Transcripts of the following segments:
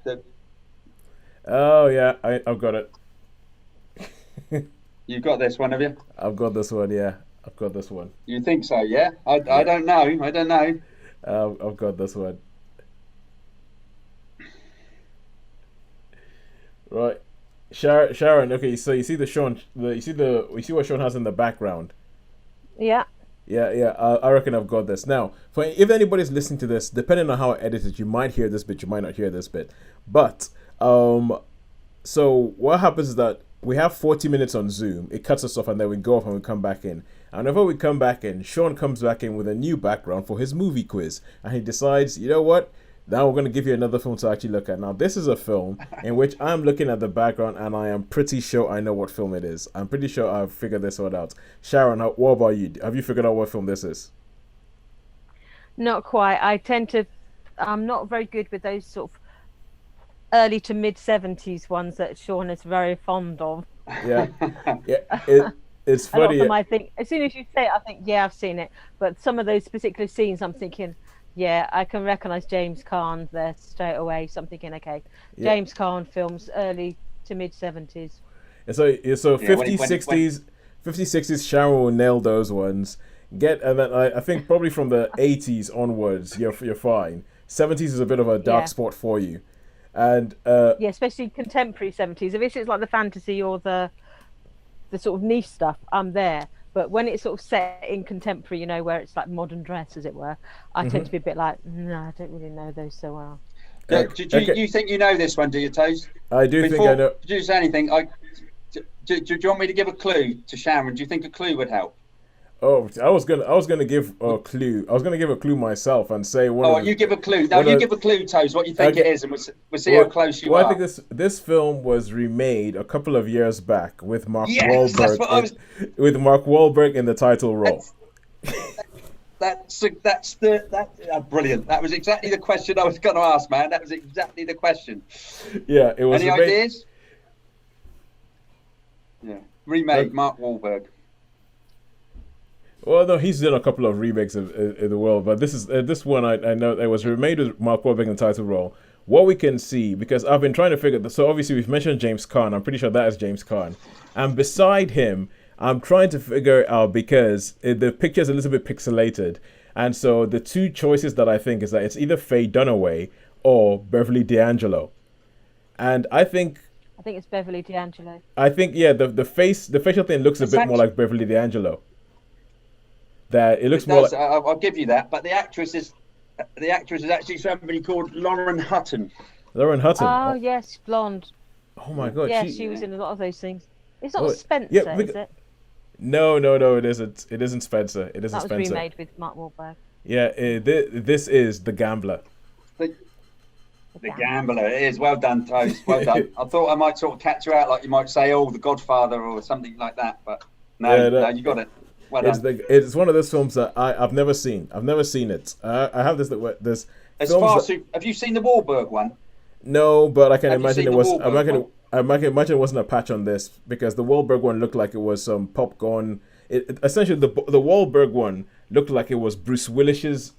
The, Oh yeah, I've got it. you've got this one, have you? I've got this one. Yeah, I've got this one. You think so? Yeah. I Yeah, don't know. I don't know. I've got this one. Right, Sharon. Okay, so you see the Sean. You see what Sean has in the background. Yeah. Yeah, yeah. I reckon I've got this now. For if anybody's listening to this, depending on how I edit it, you might hear this bit, you might not hear this bit. But so what happens is that we have 40 minutes on Zoom. It cuts us off, and then we go off and we come back in. And whenever we come back in, Sean comes back in with a new background for his movie quiz, and he decides, you know what? Now we're going to give you another film to actually look at. Now this is a film in which I'm looking at the background, and I am pretty sure I know what film it is. I'm pretty sure I've figured this one out. Sharon, what about you? Have you figured out what film this is? Not quite. I'm not very good with those sort of early to mid 70s ones that Sean is very fond of. Yeah, yeah. It's A lot of funny. them I think, as soon as you say it, I think, yeah, I've seen it. But some of those particular scenes, I'm thinking, yeah, I can recognize James Caan there straight away. So I'm thinking, okay, Yeah. James Caan films, early to mid 70s. And so Yeah. 50s, 60s, 50s, 60s, Sharon will nail those ones. And then I think probably from the 80s onwards, you're fine. 70s is a bit of a dark Yeah. spot for you. And Yeah, especially contemporary 70s. If it's like the fantasy or the sort of niche stuff, I'm there. But when it's sort of set in contemporary, where it's like modern dress, as it were, I tend to be a bit like, no, I don't really know those so well. okay, You think you know this one, do you, Toes? I do think I Before know. you say anything, do you want me to give a clue to Sharon? Do you think a clue would help? Oh, I was gonna give a clue. I was gonna give a clue myself and say one Oh, of you the give a clue. No, one you of give a clue, Toes. What you think it okay. is, and we'll see how Well, close you well, I think are. this film was remade a couple of years back with Mark Yes, that's Wahlberg what I was. in the title role. That's brilliant. That was exactly the question I was going to ask, man. That was exactly the question. Yeah, it was Any remade. ideas? Yeah, Uh, remade Mark Wahlberg. Well, no, he's done a couple of remakes in the world, but this one I know it was remade with Mark Wahlberg in the title role. What we can see, because I've been trying to figure this, so obviously we've mentioned James Caan. I'm pretty sure that is James Caan, and beside him, I'm trying to figure it out because the picture is a little bit pixelated, and so the two choices that I think is that it's either Faye Dunaway or Beverly D'Angelo, and I think it's Beverly D'Angelo. I think yeah, the facial thing looks a It's bit more actually, like Beverly D'Angelo. That it looks it more does. like I'll give you that. But the actress is actually somebody called Lauren Hutton. Lauren Hutton. Oh, Oh, yes, blonde. oh my God, Yeah, she. she was Yeah. in a lot of those things. It's not Oh, yeah, Spencer, is it? no, no, no, it isn't. It isn't Spencer. It isn't That was Spencer. remade with Mark Wahlberg. Yeah, this is the Gambler. The, The the Gambler. Gambler. It is well done, Toast. Well done. I thought I might sort of catch you out, like you might say, "Oh, The Godfather" or something like that. But no, Yeah, no, you got it. Well it's done. it's one of those films that I've never seen. I've never seen it. I have this As films far that as have you seen the Wahlberg one? no, but I can Have you imagine seen it the was. I'm not Wahlberg gonna. one? I can imagine it wasn't a patch on this because the Wahlberg one looked like it was some popcorn. Essentially the Wahlberg one looked like it was Bruce Willis's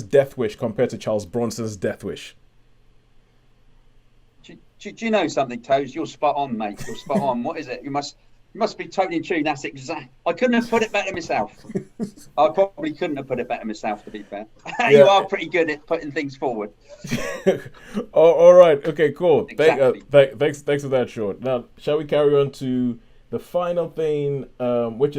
Death Wish compared to Charles Bronson's Death Wish. Do you know something, Toes? You're spot on, mate. You're spot on. What is it? You must be totally in tune. That's exact. I couldn't have put it better myself. I probably couldn't have put it better myself, to be fair. You Yeah. are pretty good at putting things forward. Oh, all right. Okay. Cool. Exactly. Thanks for that, Short. Now, shall we carry on to the final thing, which